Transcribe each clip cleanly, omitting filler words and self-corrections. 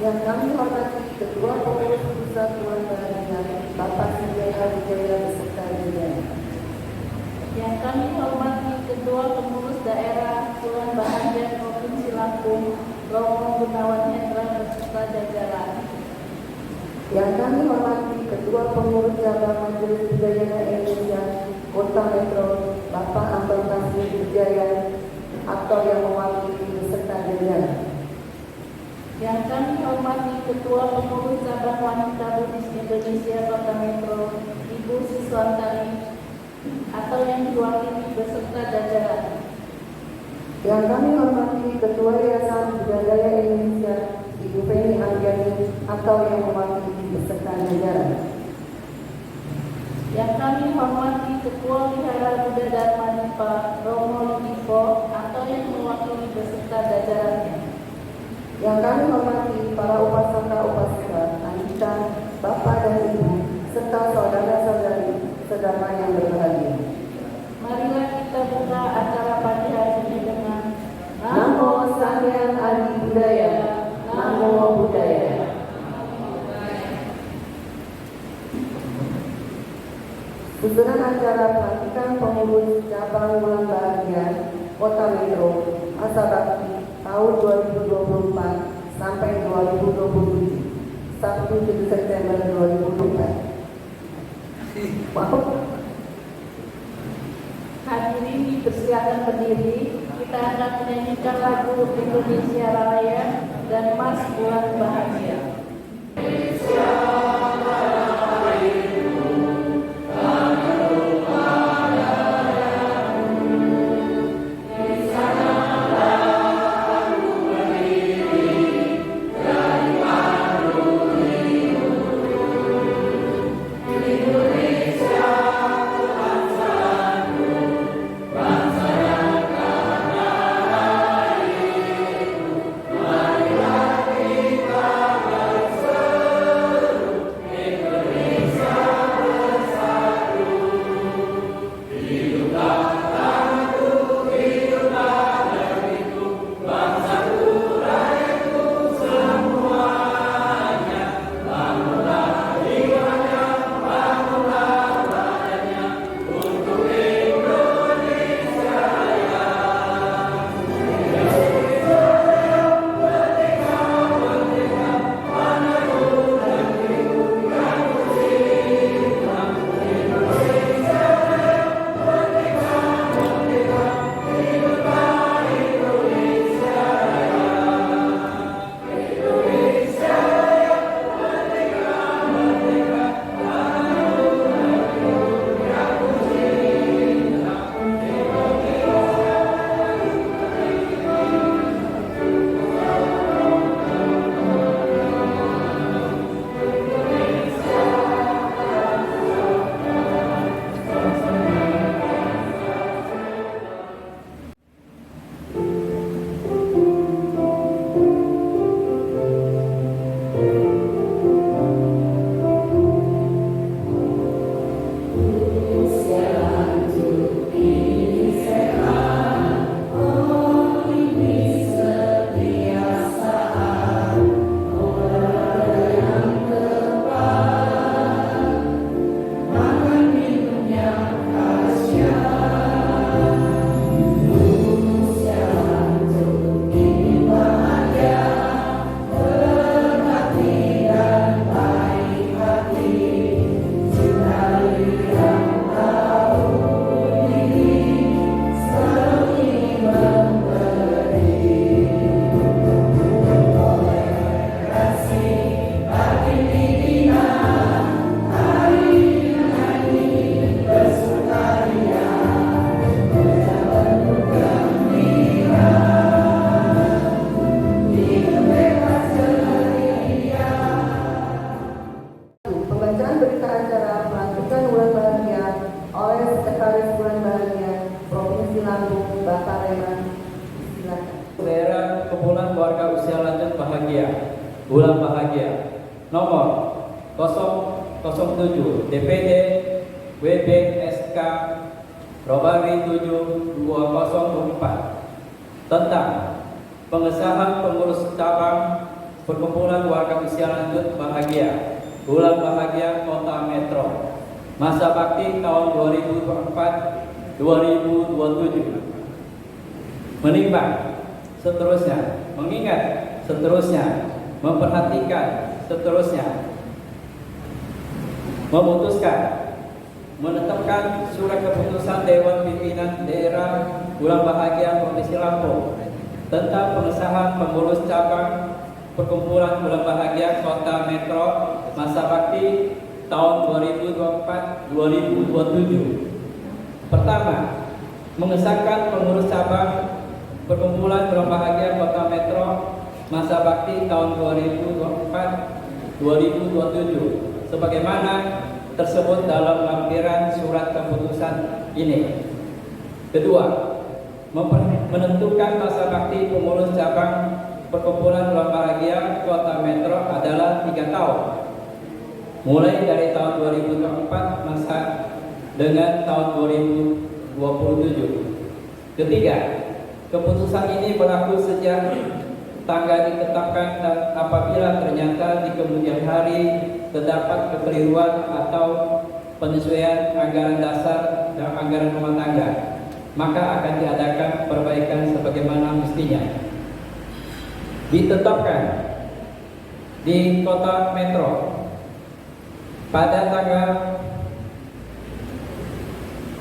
Yang kami hormati Ketua Pengurus Pusat Tuan Bahagia Bapak Sanjaya Wijaya beserta jajaran. Yang kami hormati Ketua Pengurus Daerah Tuan Bahagia Provinsi Lampung Romo Gunawan Hendra beserta jajaran. Yang kami hormati Ketua Pengurus Cabang Majelis Budaya Indonesia Kota Metro Bapak Ambel Tasmi Wijaya atau yang mewakili beserta jajaran. Yang kami hormati Ketua Pengurus Cabang Wanita Buddhis Indonesia Kota Metro Ibu Siswantari atau yang diwakili beserta jajaran. Yang kami hormati Ketua Yayasan Budaya Indonesia Ibu Feni Anggani atau yang mewakili beserta jajaran. Yang kami hormati Ketua Wihara Buddha Dharma Dipa Romo Lidipo atau yang mewakili beserta jajarannya. Yang kami hormati para upasaka-upasika, Anita, Bapak dan Ibu, serta saudara-saudari sedama yang berbahagia. Marilah kita buka acara pagi hari ini dengan Namo Sanghyang Adi Budaya, Namo Buddhaya. Susunan acara pelantikan pengurus cabang Bulan Bahagia Kota Metro Masa Bakti tahun 2024 sampai 2027 Sabtu 7 September 2024. Wow. hadirin dipersilakan berdiri. Kita akan menyanyikan lagu Indonesia Raya dan Mas Bulan Bahagia. Daerah Kumpulan Keluarga Usia Lanjut Bahagia Bulan Bahagia nomor 007 DPD WBSK Robari 7204 tentang pengesahan pengurus cabang Perkumpulan Warga Usia Lanjut Bahagia, Bulan Bahagia Kota Metro, masa bakti tahun 2024-2027. Menimbang, seterusnya, mengingat, seterusnya, memperhatikan, seterusnya, memutuskan, menetapkan surat keputusan Dewan Pimpinan Daerah Bulan Bahagia Provinsi Lampung tentang pengesahan pengurus cabang Perkumpulan Bulan Bahagia Kota Metro masa bakti tahun 2024-2027. Pertama, mengesahkan pengurus cabang Perkumpulan Bulan Bahagia Kota Metro masa bakti tahun 2024-2027 sebagaimana tersebut dalam lampiran surat keputusan ini. Kedua, menentukan masa bakti pengurus cabang Perkumpulan Bulan Bahagia Kota Metro adalah 3 tahun, mulai dari tahun 2024 masa dengan tahun 2027. Ketiga, keputusan ini berlaku sejak tanggal ditetapkan dan apabila ternyata di kemudian hari terdapat kekeliruan atau penyesuaian anggaran dasar dan anggaran rumah tangga, maka akan diadakan perbaikan sebagaimana mestinya. Ditetapkan di Kota Metro pada tanggal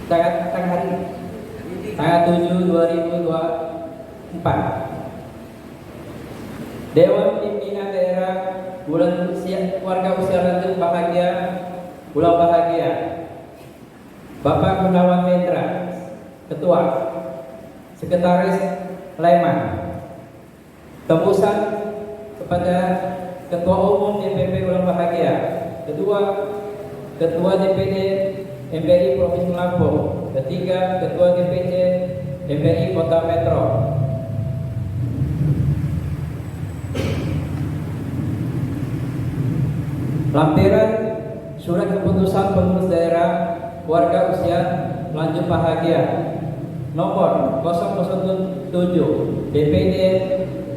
7/2024. Dewan Pimpinan Daerah Warga Usia Lanjut Bahagia Bulan Bahagia, Bapak Gunawan Hendra, Ketua. Sekretaris Leman. Tembusan kepada Ketua Umum DPP Bulan Bahagia, Ketua DPD MPI Provinsi Lampung, ketiga Ketua DPC MPI Kota Metro. Lampiran surat keputusan pengurus daerah Warga Usia Lanjut Bahagia nomor 007 DPD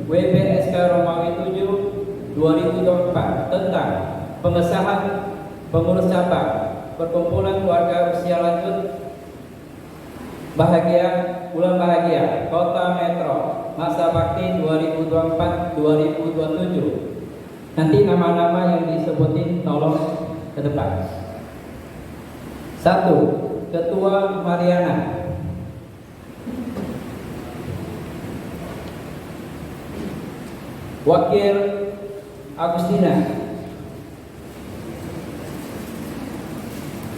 WPSK Romawi 7 2024 tentang pengesahan pengurus cabang Perkumpulan Warga Usia Lanjut Bahagia Bulan Bahagia Kota Metro masa bakti 2024-2027. Nanti nama-nama yang disebutin tolong ke depan. 1. Ketua Mariana. Wakil Agustina.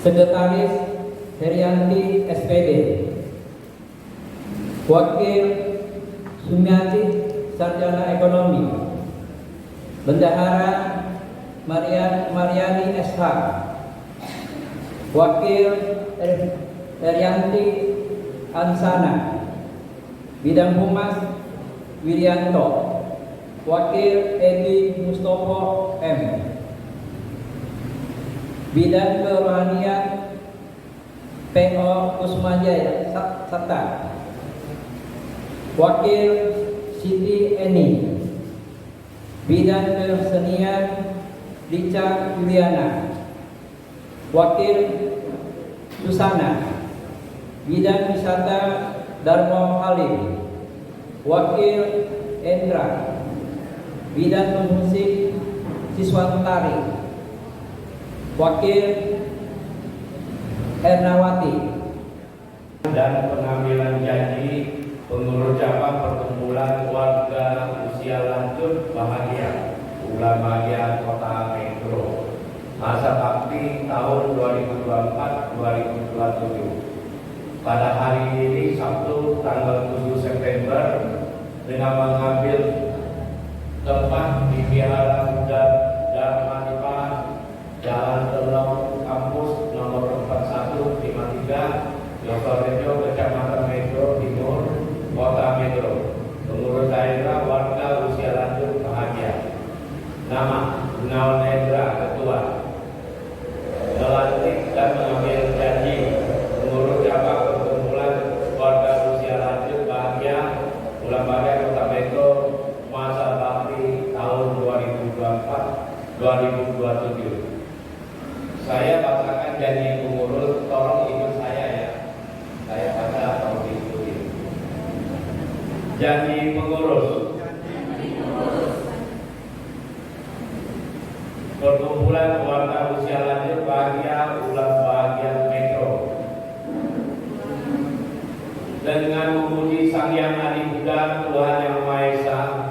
Sekretaris Herianti SPD. Wakil Sumiati Sarjana Ekonomi. Bendahara Mariani SH. Wakil Herianti Ansana. Bidang Humas Wirianto. Wakil Edi Mustopo M. Bidang Kerohanian PO Kusmajaya Sata. Wakil Siti Eni. Bidang Kesenian Lica Yuliana. Wakil Susana. Bidang Wisata Darmo Halim. Wakil Endra. Bidang musik Siswantari. Wakil Ernawati. Dan pengambilan janji pengurus cabang Perkumpulan Warga Usia Lanjut Bahagia Bulan Bahagia Kota Metro masa bakti tahun 2024-2027. Pada hari ini Sabtu tanggal 7 September dengan mengambil tempat di Vihara Buddha Dharma Dipa Jalan Telong Kampus nomor 4153 Yosorejo Kecamatan Metro Timur Kota Metro. Pengurus daerah Warga Usia Lanjut Bahagia. Nama Gunawan Hendra, Ketua. Melantik dan mengambil janji pengurus cabang Perkumpulan Warga Usia Lanjut Bahagia Bulan Bahagia Kota Metro masa bakti tahun 2024 2024-2027. Saya bacakan janji pengurus, tolong ikut saya ya. Saya baca, tolong diikuti. Janji pengurus. Perkumpulan Keluarga Usia Lanjut Bahagia Ulas Bahagia Metro, dengan memuji Sang Yang Adi Buddha Tuhan Yang Maha Esa,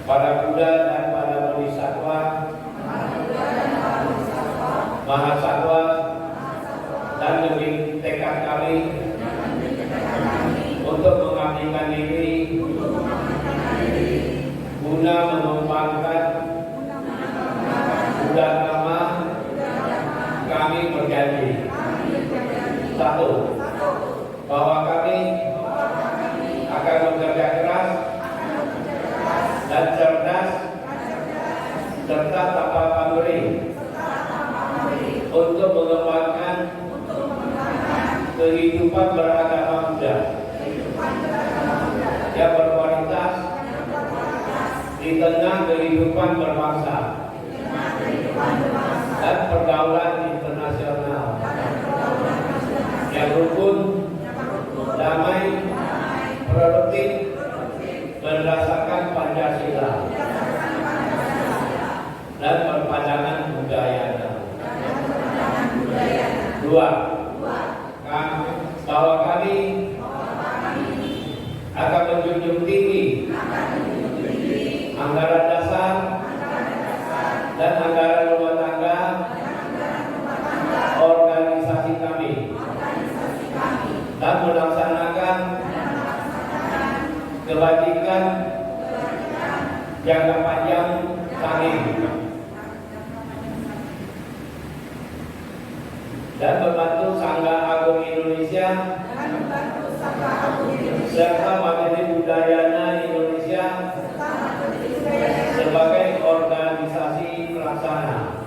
para Buddha dan para Bodhisattva, Mahasatwa, dan demi tekad kami untuk mengabdikan diri guna mengembangkan Buddha Dhamma, kami berjanji. Satu, bahwa kami akan bekerja keras dan cerdas serta tanpa pamrih untuk mengembangkan kehidupan beragama Buddha yang berkualitas di tengah kehidupan berbangsa dan pergaulan internasional yang rukun, damai, produktif, berdasarkan Pancasila dan berpandangan budaya. Dua, bahwa kami akan menjunjung tinggi anggaran dasar dan anggaran rumah tangga organisasi kami dan melaksanakan kebajikan jangka panjang kami dan membantu Sangga Agung Indonesia serta Majelis Budayana Indonesia sebagai organisasi pelaksana.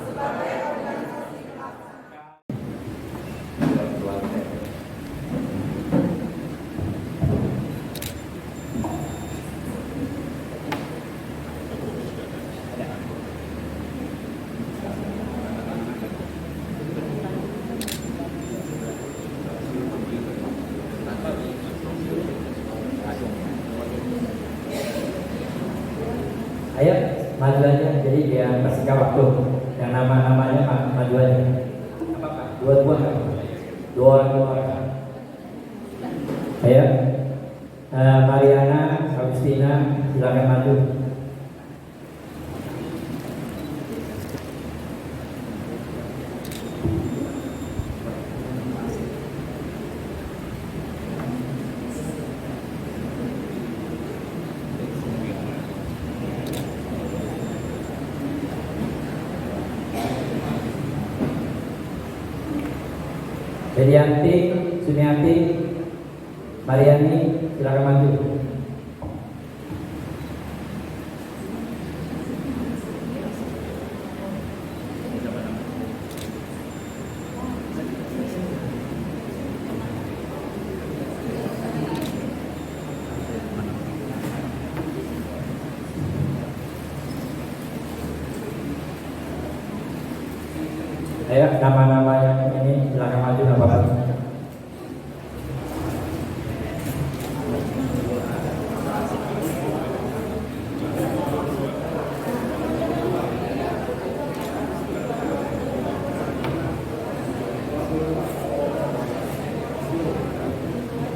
Ayo maju aja, jadi dia persingkat waktu. Yang nama-namanya maju aja. Apa? Dua. Ayo, Mariana, Agustina, silakan maju. Dedianti, Suniati, Mariani, silakan maju. Ayo, nama-nama yang ini silakan maju, nggak apa-apa.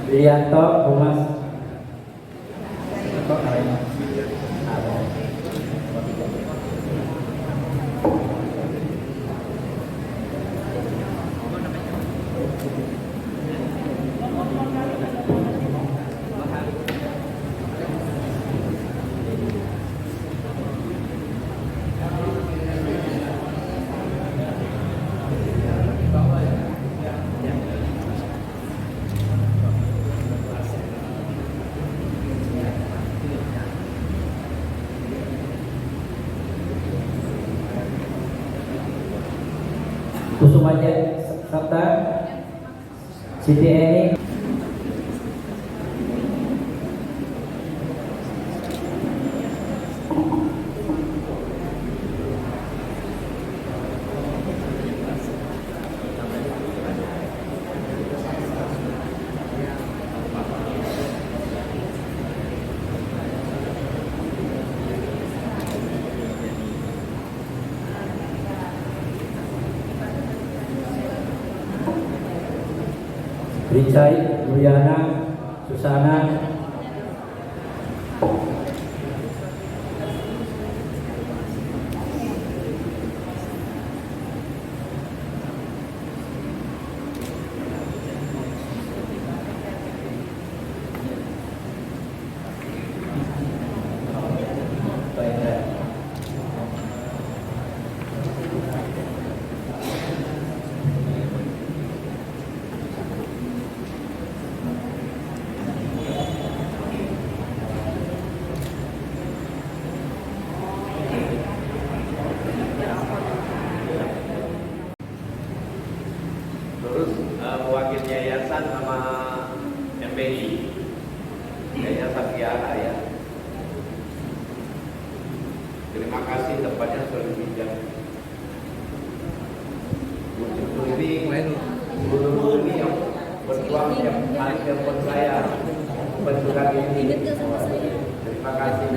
Widianto, Humas. Kusumaja Sabta, Siti Eni, Richai, Juliana, Susana, Terus mewakili yayasan sama MPI, Yayasan Kiara ya. Terima kasih tempatnya selalu bijak. Guru ini yang berjuang yang paling telepon saya bentukan ini. Terima kasih.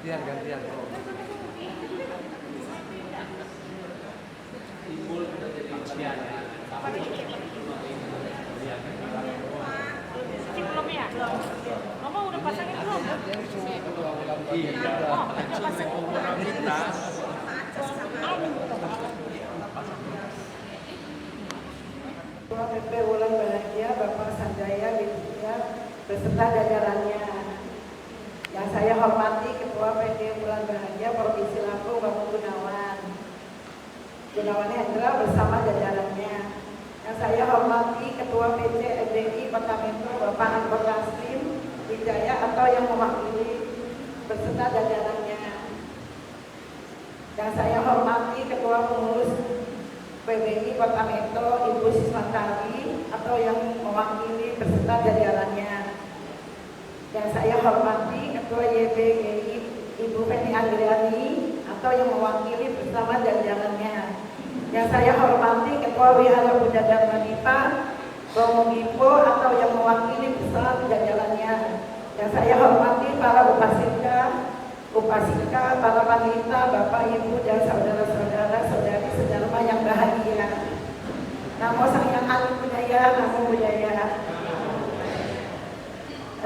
Gantian. Belum ya? Mama udah pasangin belum? Iya. Oh, udah pasang. Ketua PP Wulan Bahagia Bapak Sanjaya Widya beserta jajarannya. Yang saya hormati Ketua PD Wulan Bahagia Provinsi Lampung Bapak Gunawan Hendra bersama jajarannya. Yang saya hormati Ketua PC FDI Kota Metro Bapak Anwar Taslim Wijaya atau yang mewakili beserta jajarannya. Yang saya hormati Ketua Pengurus PBI Kota Metro Ibu Siswantari atau yang mewakili beserta jajarannya. Yang saya hormati Ketua YBGI Ibu Penny Andriani atau yang mewakili bersama jajarannya. Yang saya hormati Ketua Wihara Buddha Dharma Dipa Romo Gipo atau yang mewakili bersama jajarannya. Yang saya hormati para upasika, para wanita, bapak, ibu, dan saudara-saudara, saudari sedharma yang bahagia. Namo Sang Hyang Budaya, Namo Buddhaya.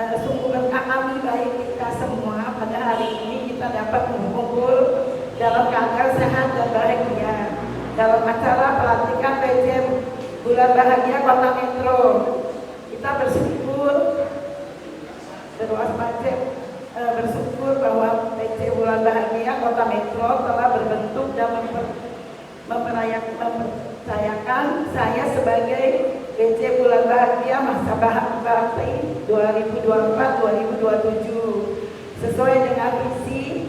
Sungguh berkah kami baik kita semua pada hari ini kita dapat berkumpul dalam keadaan sehat dan bahagia dalam acara pelantikan PC Wulan Bahagia Kota Metro. Kita bersyukur bersyukur bahwa PC Wulan Bahagia Kota Metro telah berbentuk dan mempercayakan saya sebagai PC Wulan Bahagia masa bakti 2024-2027 sesuai dengan visi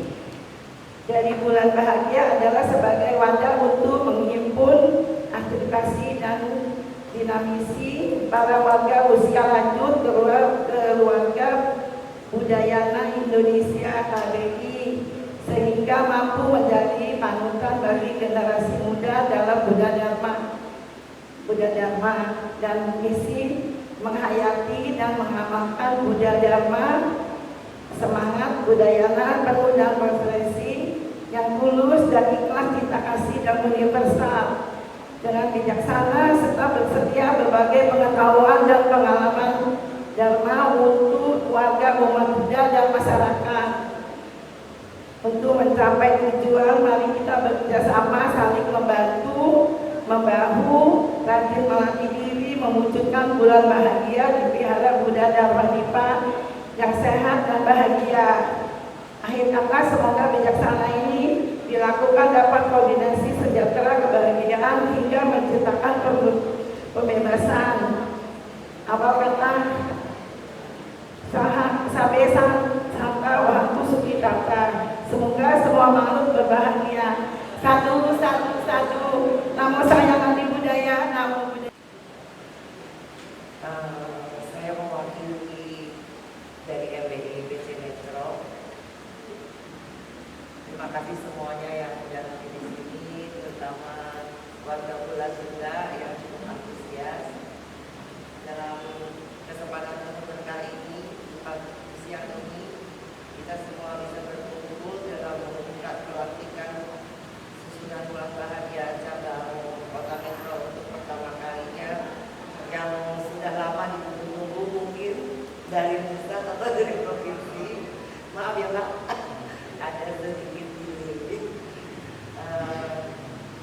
dari Wulan Bahagia adalah sebagai wadah untuk menghimpun aspirasi dan dinamisi para warga usia lanjut keluarga Budayana Indonesia KBI sehingga mampu menjadi panutan bagi generasi muda dalam Buddha Dharma dan misi menghayati dan mengamalkan Buddha Dharma, semangat Budayana berundang konferensi yang tulus dan ikhlas cinta kasih dan universal, dengan bijaksana serta bersedia berbagai pengetahuan dan pengalaman Dharma untuk warga umat Buddha dan masyarakat. Untuk mencapai tujuan, mari kita bekerjasama, saling membantu, membahu, rajin melatih diri, mewujudkan bulan bahagia di Vihara Buddha Dharma Dipa yang sehat dan bahagia. Akhir kata, semoga bijaksana ini dilakukan dapat koordinasi sejahtera kebahagiaan hingga menciptakan pembebasan. Awal kata sabe sangka waktu suki kata. Semoga semua makhluk berbahagia. Satu. Namo saya Nanti Budaya, Namo Budaya. Saya mewakili dari MBI BC Metro. Terima kasih semuanya yang sudah hadir di sini, terutama warga Pulau Sunda yang cukup antusias dalam kesempatan kali ini. Di siang ini kita semua bisa berkumpul dalam membuka pelantikan susunan bulan bahagia cabang Kota Metro untuk pertama kalinya, yang sudah lama ditunggu-tunggu mungkin dari pusat atau dari provinsi. Maaf ya Pak, ada sedikit delay.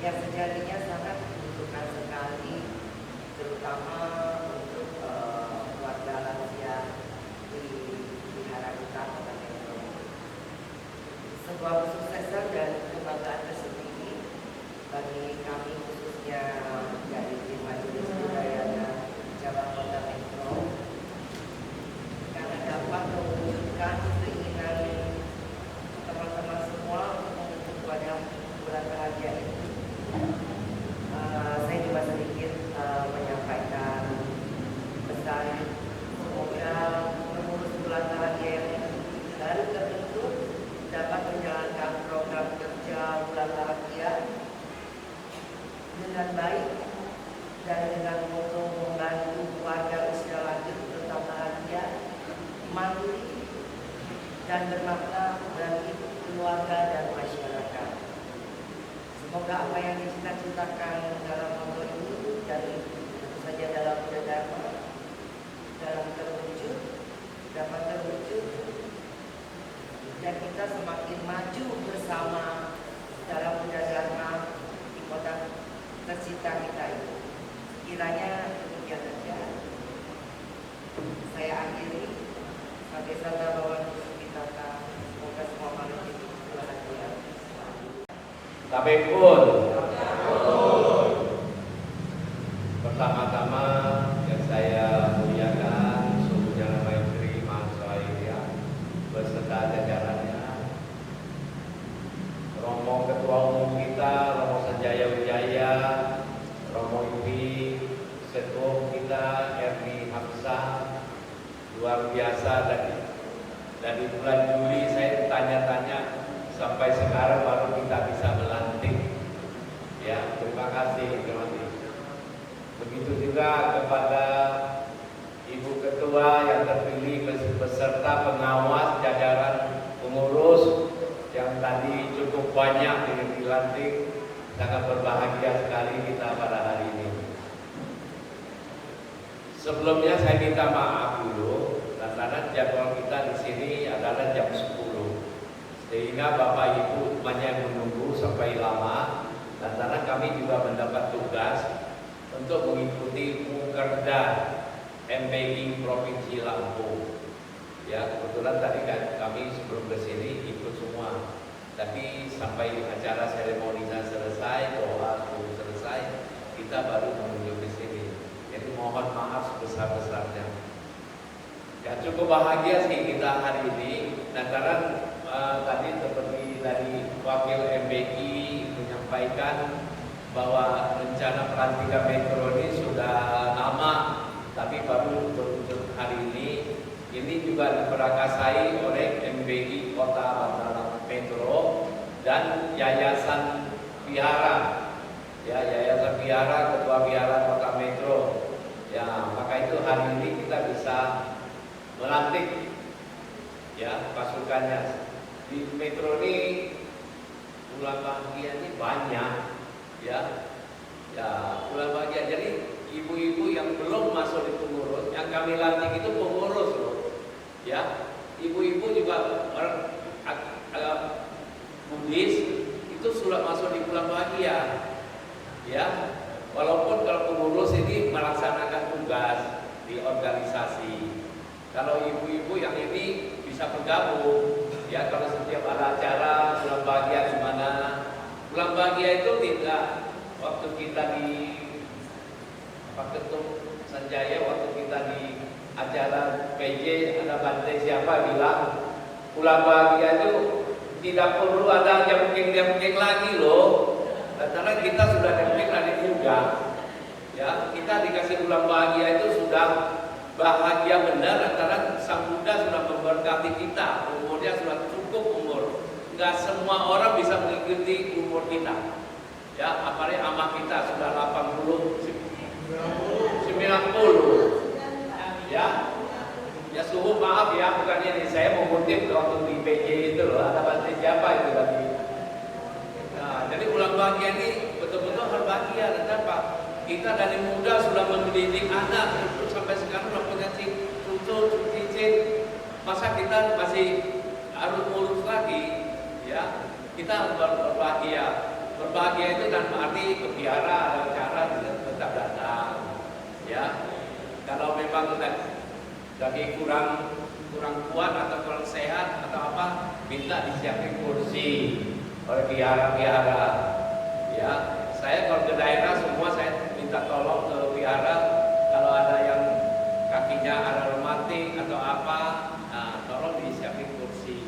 Yang sejatinya sangat dibutuhkan sekali, terutama untuk warga lansia di Vihara Buddha Kota Metro. Sebuah kesuksesan dan kebanggaan tersendiri bagi kami, khususnya dari tim Majelis Budaya dan Cabang Kota Metro, karena dapat mewujudkan keinginan teman-teman semua untuk menuju pada bulan bahagia ini. Saya juga sedikit menyampaikan pesan, semoga pengurus bulan bahagia yang baru terbentuk dapat menjalankan program kerja bulan bahagia dengan baik dan dengan moto membantu warga usia lanjut tetap bahagia, mandiri, dan bermakna bagi keluarga dan masyarakat. Semoga apa yang dicita-citakan dalam moto ini dari tentu saja dalam Buddha Dharma dapat terwujud, dan kita semakin maju bersama dalam Buddha Dharma di kota tercinta kita ini. Kiranya demikian saja. Saya akhiri. Sampai sana bahwa kita semoga semua manusia bahagia. Tabekun. Pertama-tama yang saya muliakan Subuhjana Maitri Mahasiswa beserta jajarannya, Romo Ketua Umum kita, Romo Sanjaya Wijaya, Romo Yudi, Sepuh kita, Erni Hamzah, luar biasa dari bulan Juli saya tanya-tanya sampai sekarang baru kita bisa melantik. Ya, terima kasih. Begitu juga kepada Ibu Ketua yang terpilih beserta pengawas jajaran pengurus yang tadi cukup banyak dilantik. Sangat berbahagia sekali kita pada hari ini. Sebelumnya saya minta maaf dulu, karena jadwal kita di sini adalah jam 10, sehingga Bapak Ibu banyak menunggu sampai lama. Karena kami juga mendapat tugas untuk mengikuti Mukerda MBI Provinsi Lampung. Ya, kebetulan tadi kan kami sebelum ke sini ikut semua. Tapi sampai acara seremoninya selesai, doa selesai, kita baru menuju ke sini. Jadi mohon maaf sebesar-besarnya. Ya, cukup bahagia sih kita hari ini. Lantaran tadi seperti dari Wakil MBI menyampaikan bahwa rencana pelantikan metro ini sudah lama, tapi baru terwujud hari ini. Ini juga diperakasai oleh MBI Kota Bandar Metro Yayasan Vihara, ya Yayasan Vihara, Ketua Vihara Kota Metro. Ya, maka itu hari ini kita bisa melantik ya pasukannya. Di Metro ini bulan bahagia ini banyak, ya bulan bahagia. Jadi ibu-ibu yang belum masuk di pengurus, yang kami lantik itu pengurus loh, ya. Ibu-ibu juga orang Buddhis itu sudah masuk di bulan bahagia, ya. Walaupun kalau pengurus ini melaksanakan tugas di organisasi, kalau ibu-ibu yang ini bisa bergabung, ya. Kalau setiap ada acara bulan bahagia di mana, bulan bahagia itu tidak waktu kita di Pak Ketum Sanjaya, waktu kita di acara PJ ada bantai siapa bilang bulan bahagia itu tidak perlu ada jemping lagi loh. Karena kita sudah jemping dari muda, ya kita dikasih bulan bahagia itu sudah bahagia benar. Antara sang Buddha sudah memberkati kita, umurnya sudah cukup umur. Enggak semua orang bisa mengikuti umur kita, ya apalagi ama kita sudah 80, 90, ya suhu maaf ya, bukannya ini saya mengutip waktu di PJ itu loh, ada bantai siapa itu tadi. Nah, jadi bulan bahagia ini betul-betul harus bahagia. Kenapa? Kita dari muda sudah mendidik anak itu sampai sekarang sudah punya cucu, cicit. Masa kita masih harus ngurus lagi? Ya, kita harus berbahagia. Berbahagia itu dan arti ke vihara ada acara tetap datang. Ya, kalau memang lagi kurang kuat atau kurang sehat atau apa, minta disiapin kursi oleh vihara-vihara. Ya, saya kalau ke daerah semua saya minta tolong ke vihara kalau ada yang kakinya ada rematik atau apa, nah, tolong disiapin kursi.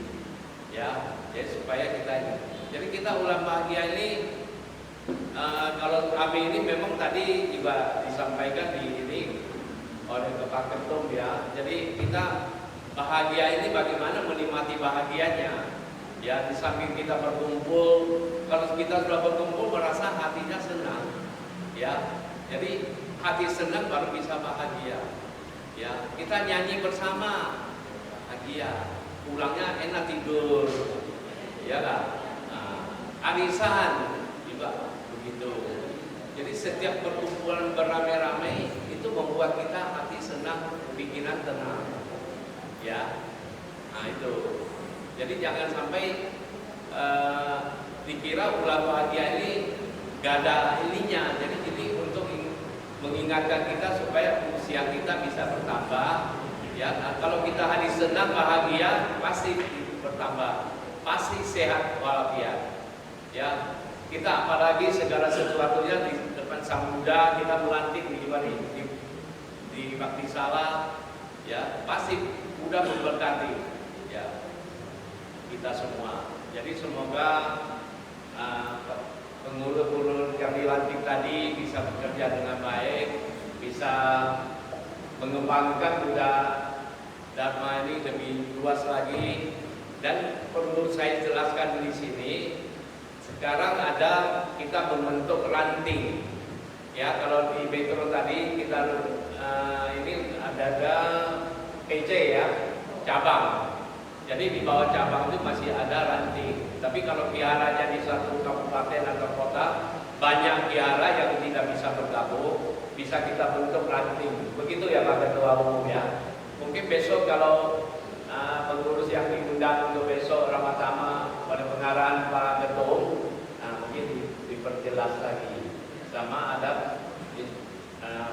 Ya, jadi supaya kita. Jadi kita ulang bahagia ini. Kalau kami ini memang tadi juga disampaikan di ini oleh Pak Ketum ya. Jadi kita bahagia ini bagaimana menikmati bahagianya. Ya di samping kita berkumpul, kalau kita sudah berkumpul merasa hatinya senang. Ya, jadi hati senang baru bisa bahagia. Ya, kita nyanyi bersama bahagia. Pulangnya enak tidur. Ya kan? Nah, arisan juga begitu. Jadi setiap perkumpulan beramai-ramai itu membuat kita hati senang, pikiran tenang. Ya, nah itu. Jadi jangan sampai dikira bulan bahagia ini gak ada ininya. Jadi untuk mengingatkan kita supaya usia kita bisa bertambah. Ya, nah, kalau kita hari senang bahagia pasti bertambah, pasti sehat walafiat. Ya, kita apalagi segala sesuatunya di depan Sang Buddha kita melantik di Bakti Salah, ya pasti Buddha memberkati ya kita semua. Jadi semoga pengurus-pengurus yang dilantik tadi bisa bekerja dengan baik, bisa mengembangkan Buddha Dharma ini lebih luas lagi. Dan perlu saya jelaskan di sini, sekarang kita membentuk ranting. Ya, kalau di Metro tadi kita ini ada PC ya, cabang. Jadi di bawah cabang itu masih ada ranting. Tapi kalau viharanya di satu kabupaten atau kota, banyak vihara yang tidak bisa bergabung, bisa kita bentuk ranting. Begitu ya Pak Ketua Umum ya. Mungkin besok kalau pengurus yang diundang untuk besok Ramadama oleh pengarahan Pak Ketum, mungkin diperjelas lagi. Sama ada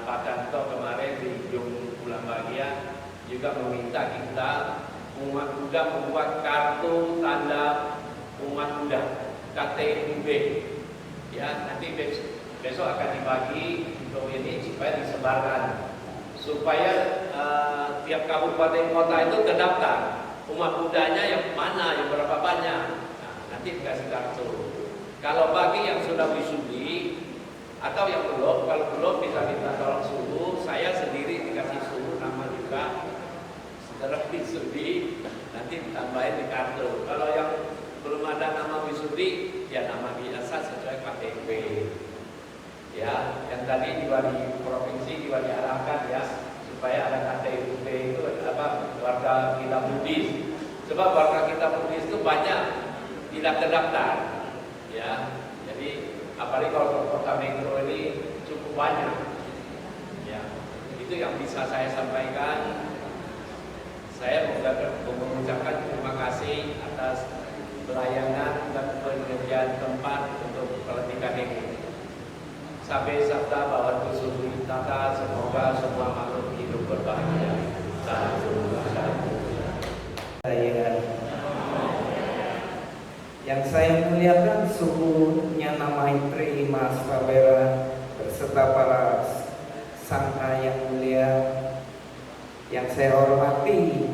Pak Kanto kemarin di ujung bulan bahagia juga meminta kita umat Buddha membuat kartu tanda umat Buddha KTUB. Ya, nanti besok akan dibagi untuk ini supaya disebarkan, supaya tiap kabupaten kota itu terdaftar umat Buddhanya yang mana, yang berapa banyak. Nah, nanti dikasih kartu. Kalau bagi yang sudah wisudi atau yang belum, kalau belum bisa minta tolong suhu, saya sendiri dikasih suhu nama juga. Setelah wisudi nanti ditambahin di kartu. Kalau yang belum ada nama wisudi, ya nama biasa sesuai KTP. Ya, yang tadi di provinsi diarahkan ya supaya ada KTP itu warga kita Buddhis. Sebab warga kita Buddhis itu banyak tidak terdaftar. Ya, jadi apalagi kalau kota Metro ini cukup banyak. Ya, itu yang bisa saya sampaikan. Saya mengucapkan terima kasih atas pelayanan dan penyediaan tempat untuk pelantikan ini. Sampai sabda bahwa Tuhan Tata, semoga semua makhluk hidup berbahagia. Yang saya muliakan suhunya nama Maitri Mas Pabera beserta para sangka yang mulia, yang saya hormati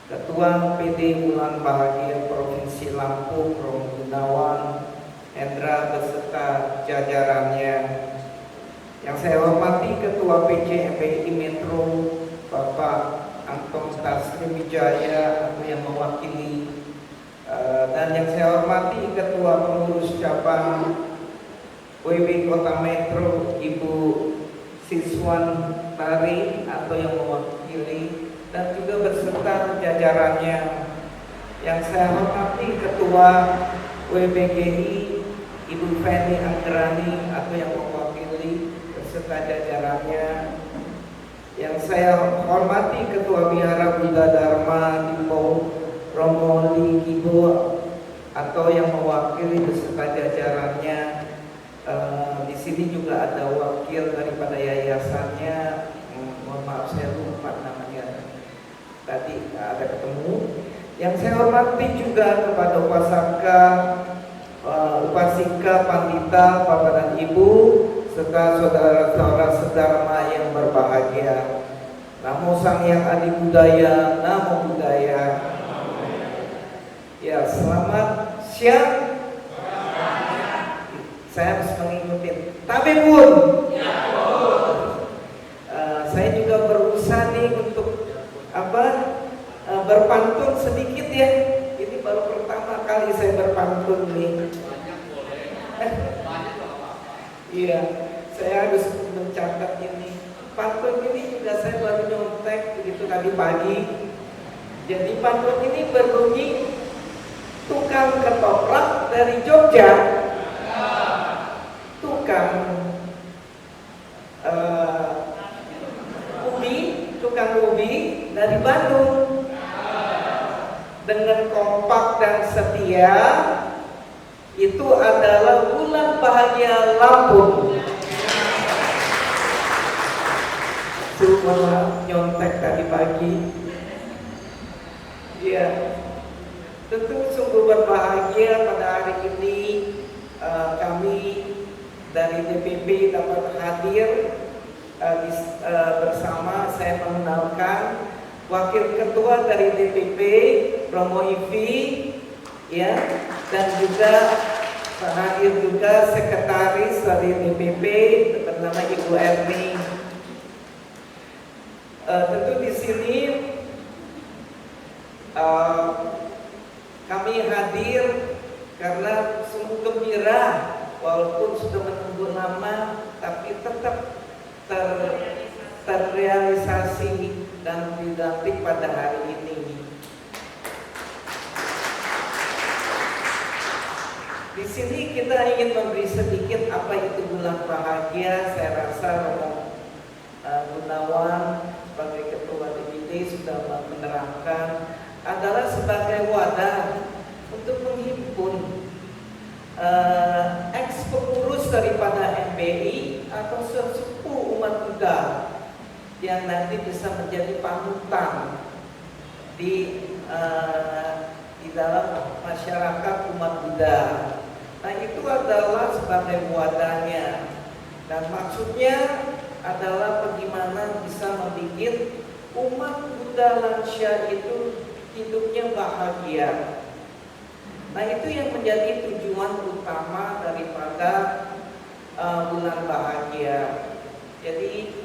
Ketua PD Bulan Bahagia Provinsi Lampung Romo Gunawan Hendra beserta jajarannya, yang saya hormati Ketua PJ MPI Metro Bapak Anton Taslim Wijaya yang mewakili, dan yang saya hormati Ketua Pengurus Cabang WB Kota Metro Ibu Siswan Tari atau yang mewakili, dan juga beserta jajarannya, yang saya hormati Ketua WBGI Ibu Feni Anggrani atau yang mewakili beserta jajarannya, yang saya hormati Ketua Wihara Buddha Dharma Dipo Romo Ligibo atau yang mewakili beserta jajarannya. Di sini juga ada wakil daripada yayasannya, mohon maaf saya lupa namanya tadi ada ketemu. Yang saya hormati juga kepada upasika, pandita, bapak dan ibu serta saudara-saudara sedharma yang berbahagia. Namo Sang Hyang Adi Budaya, Namo Buddhaya. Ya, selamat siang. Saya harus mengikuti. Tapi pun, saya juga berusaha nih untuk berpantun sedikit ya. Ini baru pertama kali saya berpantun nih. Iya, saya harus mencatat ini. Pantun ini juga saya baru nyontek begitu tadi pagi. Jadi pantun ini berbunyi, tukang ketoprak dari Jogja, tukang ubi dari Bandung, dengan kompak dan setia, itu adalah bulan bahagia Lampung. Semua nyontek tadi pagi. Ya, tentu sungguh berbahagia pada hari ini kami dari DPP dapat hadir bersama. Saya mengenalkan Wakil Ketua dari DPP Romo Ivi, ya, dan juga hadir juga Sekretaris dari DPP bernama Ibu Erni. Tentu di sini kami hadir karena sungguh gembira, walaupun sudah menunggu lama, tapi tetap terrealisasi dan dilantik pada hari ini. Di sini kita ingin memberi sedikit apa itu bulan bahagia. Saya rasa Romo Gunawan sebagai Ketua DPD sudah menerangkan, adalah sebagai wadah untuk menghimpun ex-pengurus daripada MPI atau sesepuh umat Buddha yang nanti bisa menjadi panutan di dalam masyarakat umat Buddha. Nah, itu adalah sebagai wadahnya, dan maksudnya adalah bagaimana bisa membuat umat Buddha lansia itu hidupnya bahagia. Nah, itu yang menjadi tujuan utama daripada bulan bahagia. Jadi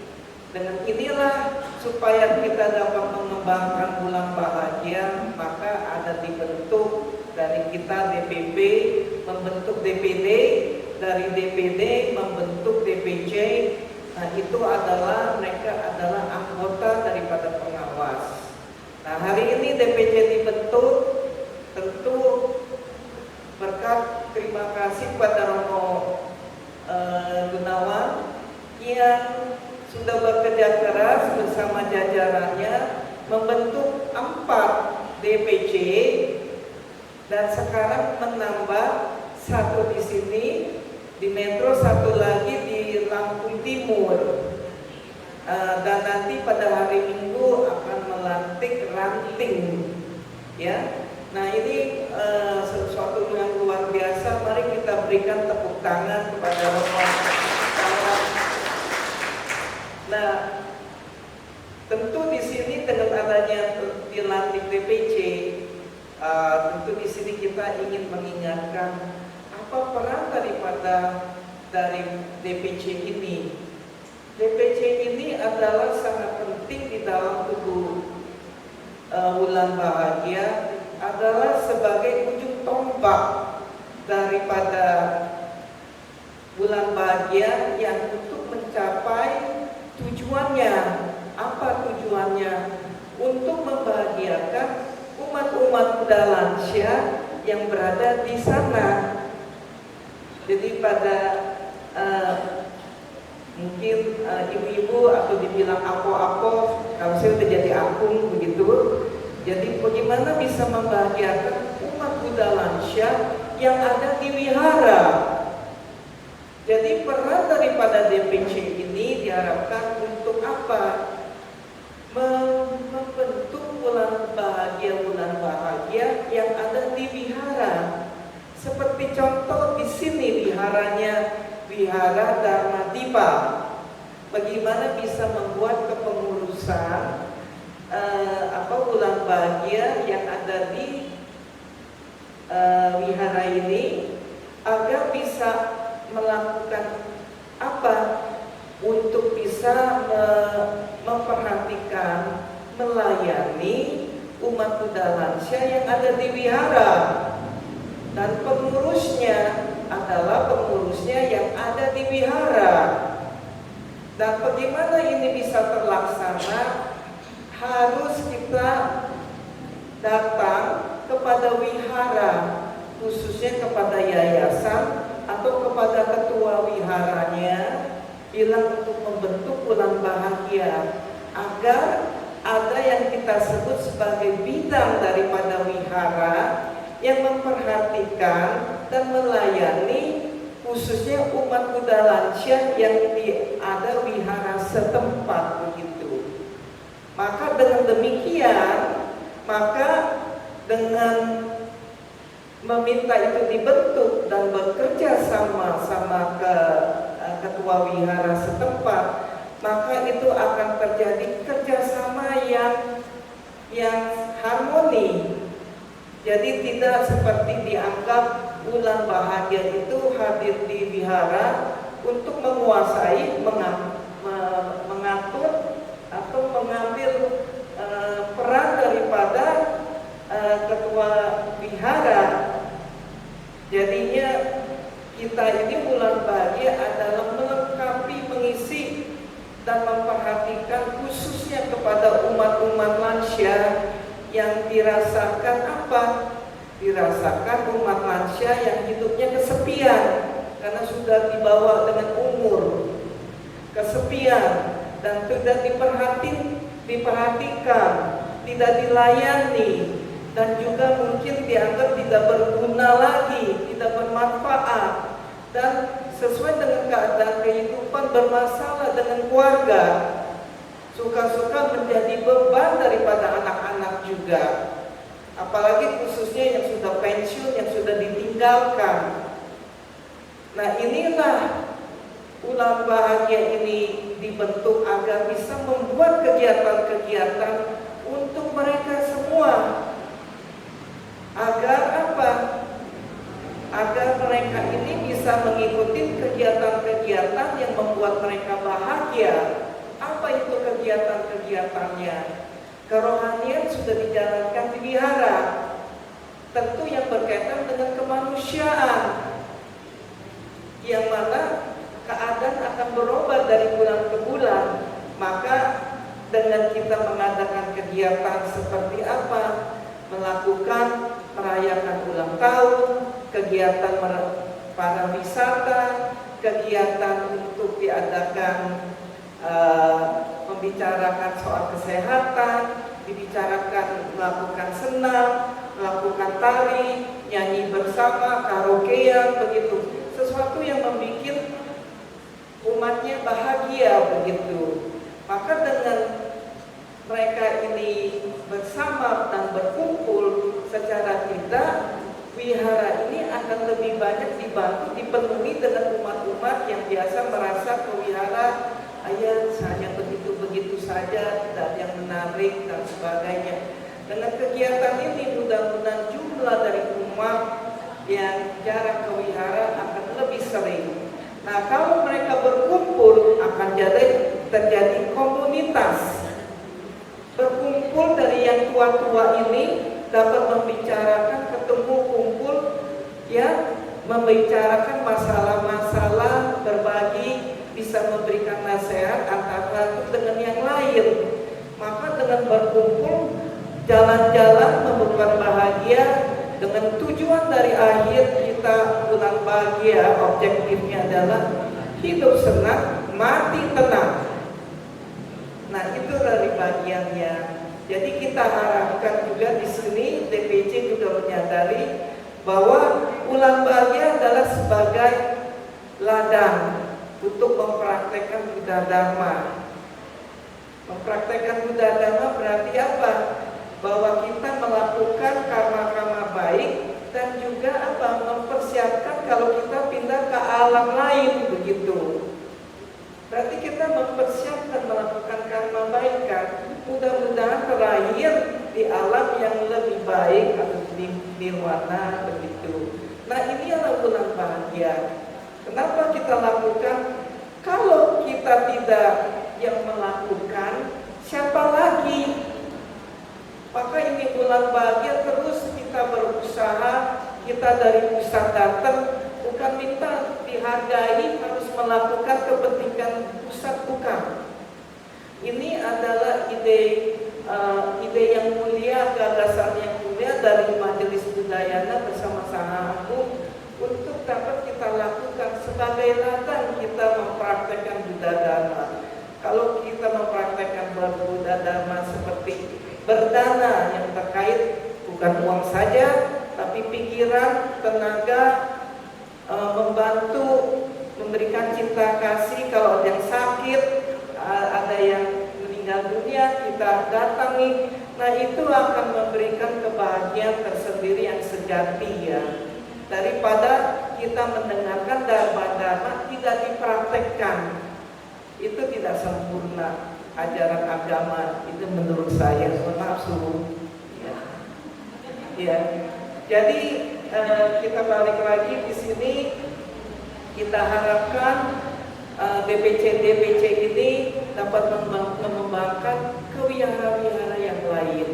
dengan inilah supaya kita dapat mengembangkan bulan bahagia, maka ada dibentuk dari kita DPP membentuk DPD, dari DPD membentuk DPC. Nah, itu adalah mereka adalah anggota daripada pengawas. Nah, hari ini DPC dibentuk, tentu berkat terima kasih pada Romo Gunawan yang sudah bekerja keras bersama jajarannya membentuk 4 DPC dan sekarang menambah 1 di sini di Metro, 1 lagi di Lampung Timur. Dan nanti pada hari Minggu akan melantik ranting, ya. Nah, ini sesuatu yang luar biasa. Mari kita berikan tepuk tangan kepada Romo. Nah, tentu di sini dengan adanya dilantik DPC, tentu di sini kita ingin mengingatkan apa peran dari DPC ini. DPC ini adalah sangat penting di dalam tubuh Bulan Bahagia, adalah sebagai ujung tombak daripada Bulan Bahagia yang untuk mencapai tujuannya. Apa tujuannya? Untuk membahagiakan umat-umat muda lansia yang berada di sana. Jadi pada mungkin ibu-ibu atau dibilang apo-apo, kalau saya udah jadi akung begitu. Jadi bagaimana bisa membahagiakan umat muda lansia yang ada di wihara. Jadi peran daripada DPC ini diharapkan untuk apa? Membentuk bulan bahagia yang ada di wihara. Seperti contoh di sini wiharanya Wihara Dharma Dipa. Bagaimana bisa membuat kepengurusan bulan bahagia yang ada di wihara ini agar bisa melakukan apa untuk bisa memperhatikan, melayani umat muda lansia yang ada di wihara. Dan pengurusnya adalah pengurusnya yang ada di wihara. Dan bagaimana ini bisa terlaksana? Harus kita datang kepada wihara, khususnya kepada yayasan atau kepada ketua wiharanya, bilang untuk membentuk bulan bahagia, agar ada yang kita sebut sebagai bidang daripada wihara yang memperhatikan dan melayani khususnya umat muda lansia yang ada wihara setempat begitu. Maka dengan demikian, maka dengan meminta itu dibentuk dan bekerja sama ke ketua wihara setempat, maka itu akan terjadi kerjasama yang harmoni. Jadi tidak seperti dianggap bulan bahagia itu hadir di wihara untuk menguasai, mengatur atau mengambil peran daripada ketua wihara. Jadinya kita ini bulan bahagia adalah melengkapi, mengisi dan memperhatikan khususnya kepada umat-umat lansia yang dirasakan apa? Dirasakan umat lansia yang hidupnya kesepian karena sudah dibawa dengan umur, kesepian dan tidak diperhatikan, tidak dilayani, dan juga mungkin dianggap tidak berguna lagi, tidak bermanfaat, dan sesuai dengan keadaan kehidupan bermasalah dengan keluarga, suka-suka menjadi beban daripada anak-anak juga, apalagi khususnya yang sudah pensiun, yang sudah ditinggalkan. Nah, inilah bulan bahagia ini dibentuk agar bisa membuat kegiatan-kegiatan untuk mereka semua. Agar apa? Agar mereka ini bisa mengikuti kegiatan-kegiatan yang membuat mereka bahagia. Apa itu kegiatan-kegiatannya? Kerohanian sudah dijalankan di wihara. tentu yang berkaitan dengan kemanusiaan, yang mana keadaan akan berubah dari bulan ke bulan. Maka dengan kita mengadakan kegiatan seperti apa, melakukan merayakan ulang tahun, kegiatan para wisata, kegiatan untuk diadakan membicarakan soal kesehatan, dibicarakan melakukan senam, melakukan tari, nyanyi bersama, karaokean, begitu. Sesuatu yang membuat umatnya bahagia, begitu. Maka dengan mereka ini bersama dan berkumpul secara tidak, wihara ini akan lebih banyak dibantu, dipenuhi dengan umat-umat yang biasa merasa ke wihara hanya begitu-begitu saja, tidak ada yang menarik dan sebagainya. Dengan kegiatan ini mudah-mudahan jumlah dari umat yang jarang ke wihara akan lebih sering. Nah, kalau mereka berkumpul akan terjadi komunitas. Berkumpul dari yang tua-tua ini dapat membicarakan, ketemu kumpul, ya, membicarakan masalah-masalah, berbagi, bisa memberikan nasihat antara satu dengan yang lain. Maka dengan berkumpul, jalan-jalan membuat bahagia, dengan tujuan dari akhir kita bulan bahagia, objektifnya adalah hidup senang, mati tenang. Nah, itu dari bagiannya. Jadi kita harapkan juga di sini DPC juga menyadari bahwa bulan bahagia adalah sebagai ladang untuk mempraktekkan Buddha Dharma. Mempraktekkan Buddha Dharma berarti apa? Bahwa kita melakukan karma-karma baik dan juga apa? Mempersiapkan kalau kita pindah ke alam lain, begitu. Berarti kita mempersiapkan melakukan karma baik kan? Mudah-mudahan terakhir di alam yang lebih baik atau di nirwana, begitu. Nah, ini adalah bulan bahagia. Kenapa kita lakukan? Kalau kita tidak yang melakukan, siapa lagi? Maka ini bulan bahagia, terus kita berusaha, kita dari pusat datang, bukan minta dihargai, harus melakukan kepentingan pusat, bukan. Ini adalah ide yang mulia, gagasan yang mulia dari Majelis Budayana bersama Saha Agung untuk dapat kita lakukan sebagai ladang kita mempraktekkan Buddha Dharma. Kalau kita mempraktekkan Buddha Dharma seperti berdana yang terkait bukan uang saja, tapi pikiran, tenaga, membantu, memberikan cinta kasih. Kalau ada yang sakit, ada yang meninggal dunia, kita datangi. Nah, itu akan memberikan kebahagiaan tersendiri yang sejati, ya. Daripada kita mendengarkan dharma-dharma tidak dipraktekkan, itu tidak sempurna ajaran agama. Itu menurut saya, maaf suruh. Ya. Jadi kita balik lagi di sini, kita harapkan DPC ini dapat mengembangkan ke wihara-wihara yang lain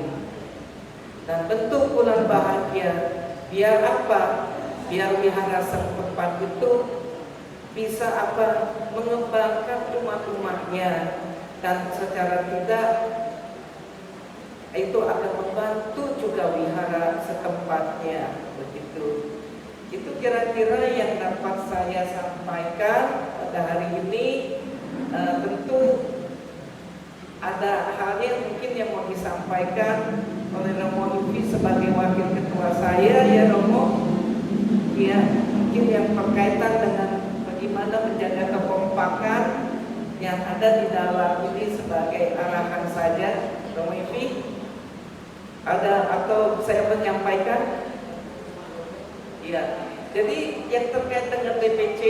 dan bentuk bulan bahagia. Biar apa? Biar wihara setempat itu bisa apa? Mengembangkan umat-umatnya, dan secara tidak itu akan membantu juga wihara setempatnya, begitu. Itu kira-kira yang dapat saya sampaikan pada hari ini. Tentu ada hal yang mungkin yang mau disampaikan oleh Romo Yufi sebagai wakil ketua saya, ya Romo. Ya, mungkin yang berkaitan dengan bagaimana menjaga kekompakan yang ada di dalam ini sebagai arahan saja, Romo Yufi. Ada atau saya menyampaikan? Ya, jadi yang terkait dengan DPC,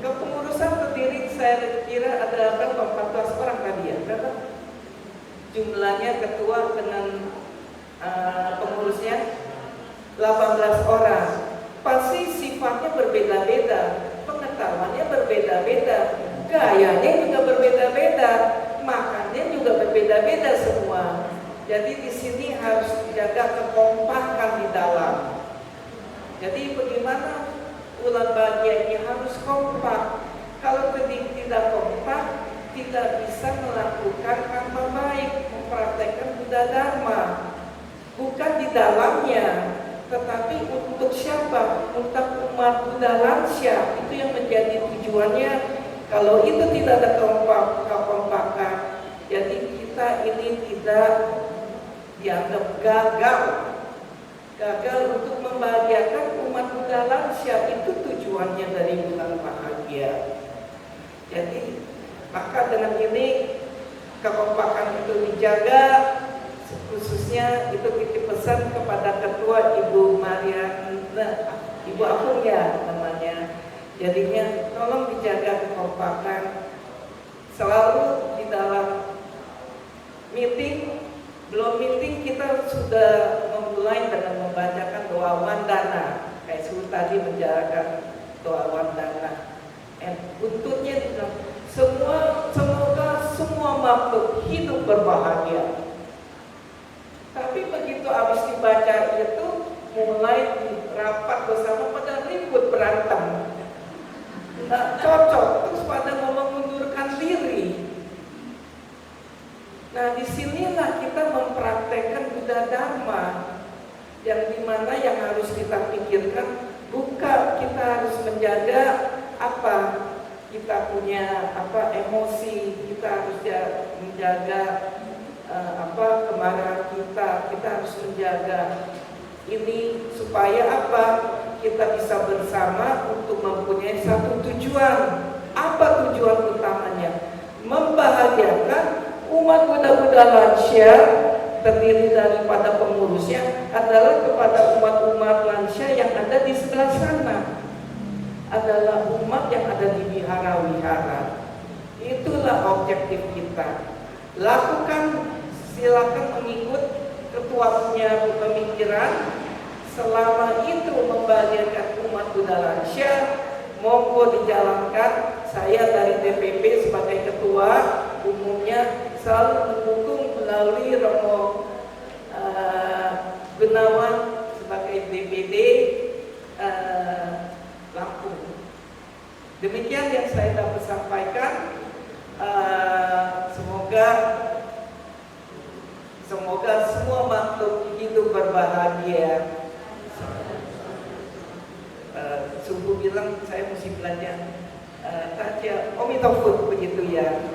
kepengurusan terdiri saya kira ada berapa? 14 orang tadi ya? Berapa? Jumlahnya ketua dengan pengurusnya 18 orang. Pasti sifatnya berbeda-beda, pengetahuannya berbeda-beda, gayanya juga berbeda-beda, makannya juga berbeda-beda semua. Jadi di sini harus dijaga kekompakan di dalam. Jadi bagaimana bulan bahagia ini harus kompak. Kalau tidak kompak, tidak bisa melakukan amal baik, mempraktekkan Buddha Dharma. Bukan di dalamnya, tetapi untuk siapa? Untuk umat Buddha Lansya. Itu yang menjadi tujuannya. Kalau itu tidak ada kekompakan, jadi kita ini tidak dianggap gagal untuk membahagiakan umat Buddha Lansya. Itu tujuannya dari bulan bahagia. Jadi maka dengan ini kekompakan itu dijaga, khususnya itu titip pesan kepada Ketua Ibu Mariana, Ibu Apung ya namanya. Jadinya tolong dijaga kekompakan selalu di dalam meeting. Belum meeting kita sudah memulai dengan membacakan doa wandana. Kayak Su tadi menjalankan doa wandana. Buntutnya semoga semua makhluk hidup berbahagia. Tapi begitu habis dibaca itu mulai rapat bersama pada ribut berantem. Nggak cocok, terus pada mau mengundurkan diri. Nah disinilah kita mempraktekkan Buddha Dharma, yang dimana yang harus kita pikirkan bukan kita harus menjaga apa kita punya emosi, kita harus menjaga kemarahan kita harus menjaga ini supaya kita bisa bersama untuk mempunyai satu tujuan. Apa tujuan utamanya? Membahagiakan umat Buddha Lansya, terdiri daripada pengurusnya adalah kepada umat-umat Lansya yang ada di sebelah sana, adalah umat yang ada di wihara-wihara. Itulah objektif kita. Lakukan, silakan mengikut ketua punya pemikiran. Selama itu membahagiakan umat Buddha Lansya, monggo dijalankan. Saya dari DPP sebagai ketua umumnya selalu mendukung melalui Romo Gunawan sebagai DPD Lampung. Demikian yang saya dapat sampaikan. Semoga semua makhluk hidup berbahagia. Subuh bilang saya mesti belajar Taja Omitofut begitu ya.